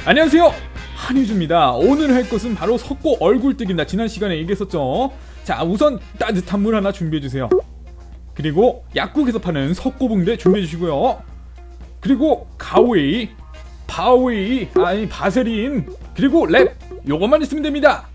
안녕하세요, 한유주입니다. 오늘 할 것은 바로 석고 얼굴뜨기입니다. 지난 시간에 얘기했었죠. 자, 우선 따뜻한 물 하나 준비해주세요. 그리고 약국에서 파는 석고붕대 준비해주시고요. 그리고 가웨이, 바웨이, 아니 바세린, 그리고 랩, 요것만 있으면 됩니다.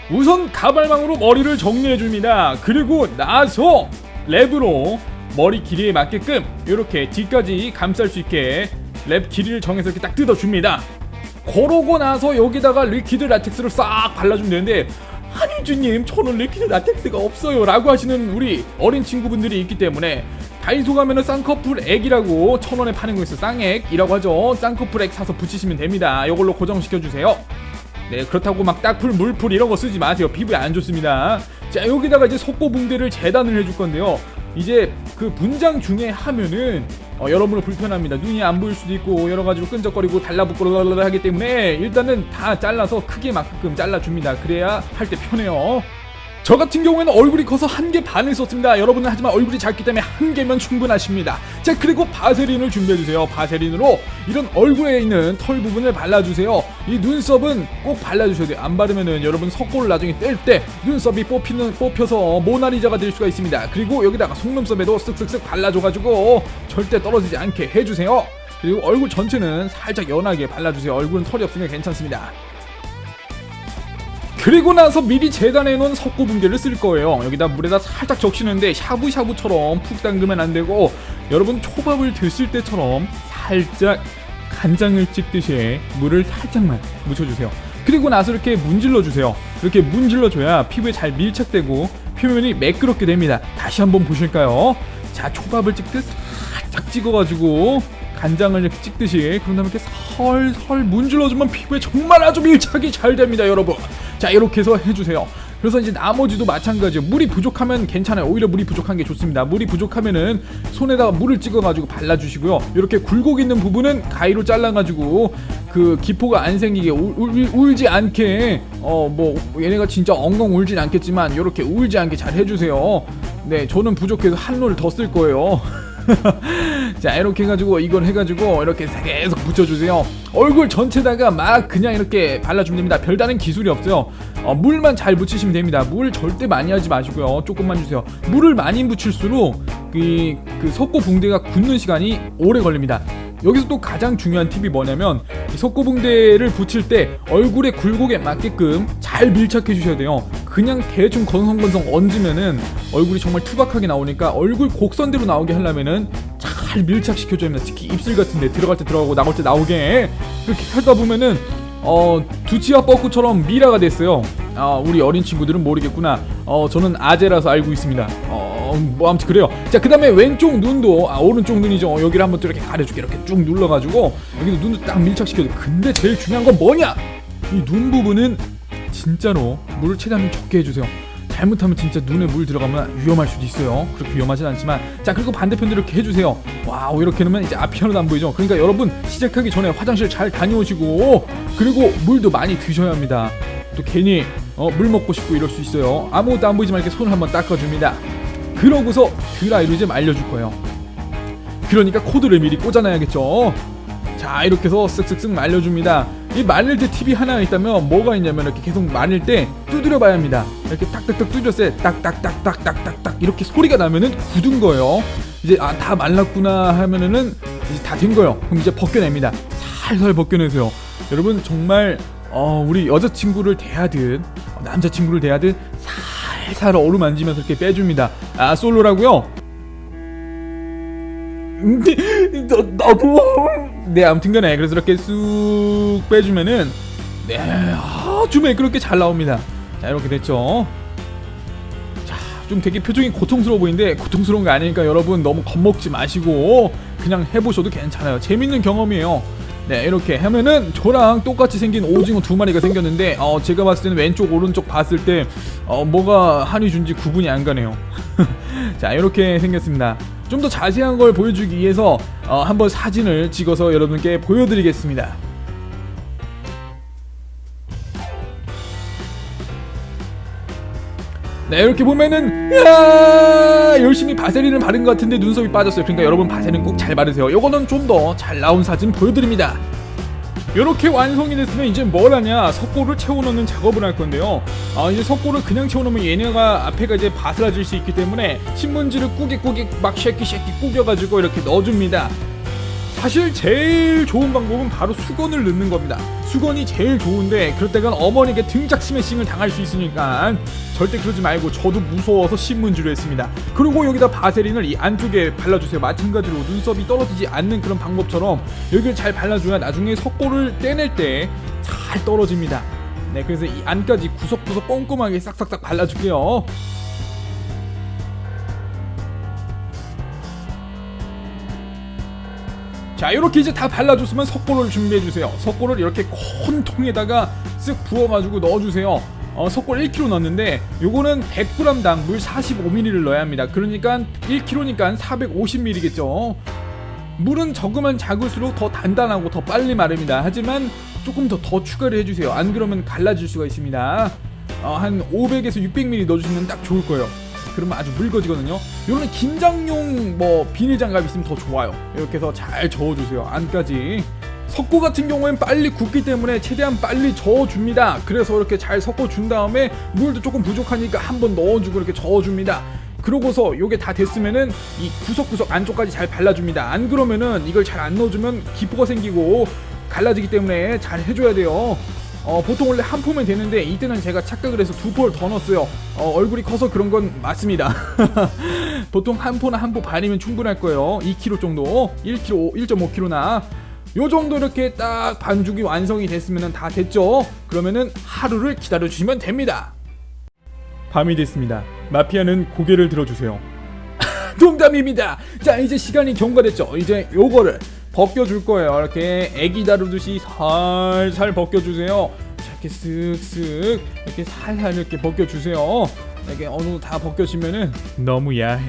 우선 가발망으로 머리를 정리해줍니다. 그리고 나서 랩으로 머리 길이에 맞게끔 이렇게 뒤까지 감쌀 수 있게 랩 길이를 정해서 이렇게 딱 뜯어줍니다. 그러고 나서 여기다가 리퀴드 라텍스를 싹 발라주면 되는데, 한유주님 저는 리퀴드 라텍스가 없어요 라고 하시는 우리 어린 친구분들이 있기 때문에 다이소 가면은 쌍꺼풀 액이라고 1,000원에 파는 거 있어요. 쌍액이라고 하죠. 쌍꺼풀 액 사서 붙이시면 됩니다. 이걸로 고정시켜주세요. 네, 그렇다고 막 딱풀, 물풀 이런 거 쓰지 마세요. 피부에 안 좋습니다. 자, 여기다가 이제 석고붕대를 재단을 해줄 건데요. 이제 그 분장 중에 하면은 여러분은 불편합니다. 눈이 안 보일 수도 있고 여러 가지로 끈적거리고 달라붙고 하기 때문에 일단은 다 잘라서 크기에 맞게끔 잘라줍니다. 그래야 할 때 편해요. 저 같은 경우에는 얼굴이 커서 1개 반을 썼습니다. 여러분은 하지만 얼굴이 작기 때문에 1개면 충분하십니다. 자, 그리고 바세린을 준비해주세요. 바세린으로 이런 얼굴에 있는 털 부분을 발라주세요. 이 눈썹은 꼭 발라주셔야 돼요. 안 바르면은 여러분 석고를 나중에 뗄 때 눈썹이 뽑혀서 모나리자가 될 수가 있습니다. 그리고 여기다가 속눈썹에도 쓱쓱쓱 발라줘가지고 절대 떨어지지 않게 해주세요. 그리고 얼굴 전체는 살짝 연하게 발라주세요. 얼굴은 털이 없으면 괜찮습니다. 그리고 나서 미리 재단해놓은 석고붕대를 쓸 거예요. 여기다 물에다 살짝 적시는데 샤브샤브처럼 푹 담그면 안 되고, 여러분 초밥을 드실 때처럼 살짝 간장을 찍듯이 물을 살짝만 묻혀주세요. 그리고 나서 이렇게 문질러주세요. 이렇게 문질러줘야 피부에 잘 밀착되고 표면이 매끄럽게 됩니다. 다시 한번 보실까요? 자, 초밥을 찍듯 살짝 찍어가지고 간장을 이렇게 찍듯이, 그런 다음에 이렇게 설설 문질러주면 피부에 정말 아주 밀착이 잘 됩니다, 여러분. 자, 이렇게 해서 해주세요. 그래서 이제 나머지도 마찬가지예요. 물이 부족하면 괜찮아요. 오히려 물이 부족한 게 좋습니다. 물이 부족하면은 손에다가 물을 찍어가지고 발라주시고요. 이렇게 굴곡 있는 부분은 가위로 잘라가지고 그 기포가 안 생기게 울지 않게, 뭐 얘네가 진짜 엉엉 울진 않겠지만 이렇게 울지 않게 잘 해주세요. 네, 저는 부족해서 한 롤 더 쓸 거예요. 자, 이렇게 해가지고 이걸 해가지고 이렇게 계속 붙여주세요. 얼굴 전체다가 막 그냥 이렇게 발라주면 됩니다. 별다른 기술이 없어요. 물만 잘 붙이시면 됩니다. 물 절대 많이 하지 마시고요. 조금만 주세요. 물을 많이 붙일수록 그 석고붕대가 굳는 시간이 오래 걸립니다. 여기서 또 가장 중요한 팁이 뭐냐면, 이 석고붕대를 붙일 때 얼굴의 굴곡에 맞게끔 잘 밀착해 주셔야 돼요. 그냥 대충 건성건성 얹으면은 얼굴이 정말 투박하게 나오니까 얼굴 곡선대로 나오게 하려면은 잘 밀착시켜줘야 합니다. 특히 입술 같은데 들어갈 때 들어가고 나올 때 나오게 이렇게 하다 보면은 두치와 뻐꾸처럼 미라가 됐어요. 우리 어린 친구들은 모르겠구나. 저는 아재라서 알고 있습니다. 뭐 아무튼 그래요. 자, 그 다음에 왼쪽 눈도, 오른쪽 눈이죠. 여기를 한번 또 이렇게 가려줄게. 이렇게 쭉 눌러가지고 여기도 눈도 딱 밀착시켜줘. 근데 제일 중요한 건 뭐냐? 이 눈 부분은 진짜로 물을 최대한 적게 해주세요. 잘못하면 진짜 눈에 물 들어가면 위험할 수도 있어요. 그렇게 위험하진 않지만. 자, 그리고 반대편도 이렇게 해주세요. 와우, 이렇게 놓으면 이제 앞이 하나도 안 보이죠. 그러니까 여러분 시작하기 전에 화장실 잘 다녀오시고, 그리고 물도 많이 드셔야 합니다. 또 괜히 물 먹고 싶고 이럴 수 있어요. 아무것도 안 보이지만 이렇게 손을 한번 닦아줍니다. 그러고서 드라이로 이제 말려줄 거예요. 그러니까 코드를 미리 꽂아놔야겠죠. 자, 이렇게 해서 쓱쓱쓱 말려줍니다. 이 말릴 때 팁이 하나 있다면 뭐가 있냐면, 이렇게 계속 말릴 때 두드려 봐야 합니다. 이렇게 딱딱딱 두드렸을 때 딱딱딱딱딱딱딱 이렇게 소리가 나면은 굳은 거예요. 이제 다 말랐구나 하면은 이제 다 된 거예요. 그럼 이제 벗겨냅니다. 살살 벗겨내세요. 여러분 정말 우리 여자친구를 대하든 남자친구를 대하든 살살 어루만지면서 이렇게 빼줍니다. 솔로라고요? 나도. 네, 아무튼간에 그래서 이렇게 쑥 빼주면은 네, 아주 매끄럽게 잘 나옵니다. 자, 이렇게 됐죠. 자, 좀 되게 표정이 고통스러워 보이는데 고통스러운 거 아니니까 여러분 너무 겁먹지 마시고 그냥 해보셔도 괜찮아요. 재밌는 경험이에요. 네, 이렇게 하면은 저랑 똑같이 생긴 오징어 2마리가 생겼는데 제가 봤을 때는 왼쪽 오른쪽 봤을 때 뭐가 한이준지 구분이 안 가네요. 자, 이렇게 생겼습니다. 좀 더 자세한 걸 보여주기 위해서 한번 사진을 찍어서 여러분께 보여드리겠습니다. 네, 이렇게 보면은 열심히 바세린을 바른 것 같은데 눈썹이 빠졌어요. 그러니까 여러분 바세린 꼭 잘 바르세요. 요거는 좀 더 잘 나온 사진 보여드립니다. 이렇게 완성이 됐으면 이제 뭘 하냐, 석고를 채워넣는 작업을 할 건데요. 이제 석고를 그냥 채워놓으면 얘네가 앞에가 이제 바스라질 수 있기 때문에 신문지를 꾸깃꾸깃 막 쉐끼 꾸겨가지고 이렇게 넣어줍니다. 사실 제일 좋은 방법은 바로 수건을 넣는 겁니다. 수건이 제일 좋은데 그럴 때가 어머니에게 등짝 스매싱을 당할 수 있으니까 절대 그러지 말고, 저도 무서워서 신문지로 했습니다. 그리고 여기다 바세린을 이 안쪽에 발라주세요. 마찬가지로 눈썹이 떨어지지 않는 그런 방법처럼 여기를 잘 발라줘야 나중에 석고를 떼낼 때 잘 떨어집니다. 네, 그래서 이 안까지 구석구석 꼼꼼하게 싹싹싹 발라줄게요. 자, 이렇게 이제 다 발라줬으면 석고를 준비해주세요. 석고를 이렇게 큰 통에다가 쓱 부어가지고 넣어주세요. 석고 1kg 넣었는데 요거는 100g당 물 45ml를 넣어야 합니다. 그러니까 1kg니까 450ml겠죠. 물은 적으면 작을수록 더 단단하고 더 빨리 마릅니다. 하지만 조금 더 추가를 해주세요. 안 그러면 갈라질 수가 있습니다. 한 500에서 600ml 넣어주시면 딱 좋을 거예요. 그러면 아주 묽어지거든요. 요런 긴장용 비닐 장갑 있으면 더 좋아요. 이렇게 해서 잘 저어주세요. 안까지. 석고 같은 경우엔 빨리 굳기 때문에 최대한 빨리 저어줍니다. 그래서 이렇게 잘 섞어준 다음에 물도 조금 부족하니까 한번 넣어주고 이렇게 저어줍니다. 그러고서 요게 다 됐으면은 이 구석구석 안쪽까지 잘 발라줍니다. 안 그러면은 이걸 잘 안 넣어주면 기포가 생기고 갈라지기 때문에 잘 해줘야 돼요. 보통 원래 한 포면 되는데 이때는 제가 착각을 해서 2포를 더 넣었어요. 얼굴이 커서 그런 건 맞습니다. 보통 한 포나 한 포 반이면 충분할 거예요. 2kg 정도, 1kg, 1.5kg나 요 정도 이렇게 딱 반죽이 완성이 됐으면 다 됐죠. 그러면은 하루를 기다려 주시면 됩니다. 밤이 됐습니다. 마피아는 고개를 들어주세요. 농담입니다. 자, 이제 시간이 경과됐죠. 이제 요거를 벗겨줄 거예요. 이렇게 애기 다루듯이 살살 벗겨주세요. 자, 이렇게 쓱쓱 이렇게 살살 이렇게 벗겨주세요. 이렇게 어느 정도 다 벗겨지면은 너무 야해.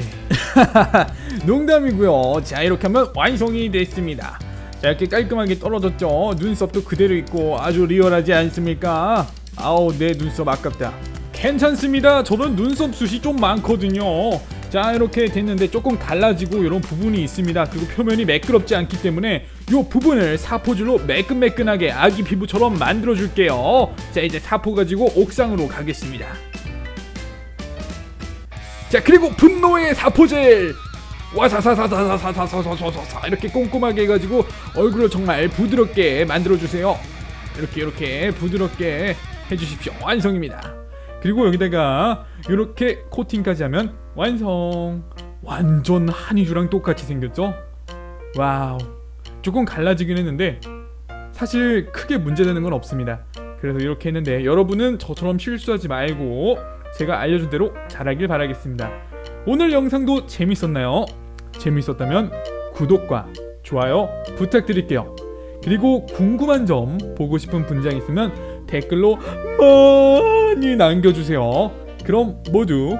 농담이고요. 자, 이렇게 하면 완성이 됐습니다. 자, 이렇게 깔끔하게 떨어졌죠. 눈썹도 그대로 있고 아주 리얼하지 않습니까? 아우, 내 눈썹 아깝다. 괜찮습니다. 저는 눈썹 숱이 좀 많거든요. 자, 이렇게 됐는데 조금 갈라지고 이런 부분이 있습니다. 그리고 표면이 매끄럽지 않기 때문에 이 부분을 사포질로 매끈매끈하게 아기 피부처럼 만들어 줄게요. 자, 이제 사포 가지고 옥상으로 가겠습니다. 자, 그리고 분노의 사포질 와사사사사사사사사사사 이렇게 꼼꼼하게 해가지고 얼굴을 정말 부드럽게 만들어주세요. 이렇게 부드럽게 해주십시오. 완성입니다. 그리고 여기다가 이렇게 코팅까지 하면 완성. 완전 한이주랑 똑같이 생겼죠? 와우. 조금 갈라지긴 했는데 사실 크게 문제되는 건 없습니다. 그래서 이렇게 했는데 여러분은 저처럼 실수하지 말고 제가 알려준 대로 잘하길 바라겠습니다. 오늘 영상도 재밌었나요? 재밌었다면 구독과 좋아요 부탁드릴게요. 그리고 궁금한 점, 보고 싶은 분장 있으면 댓글로 많이 남겨주세요. 그럼 모두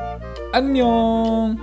안녕.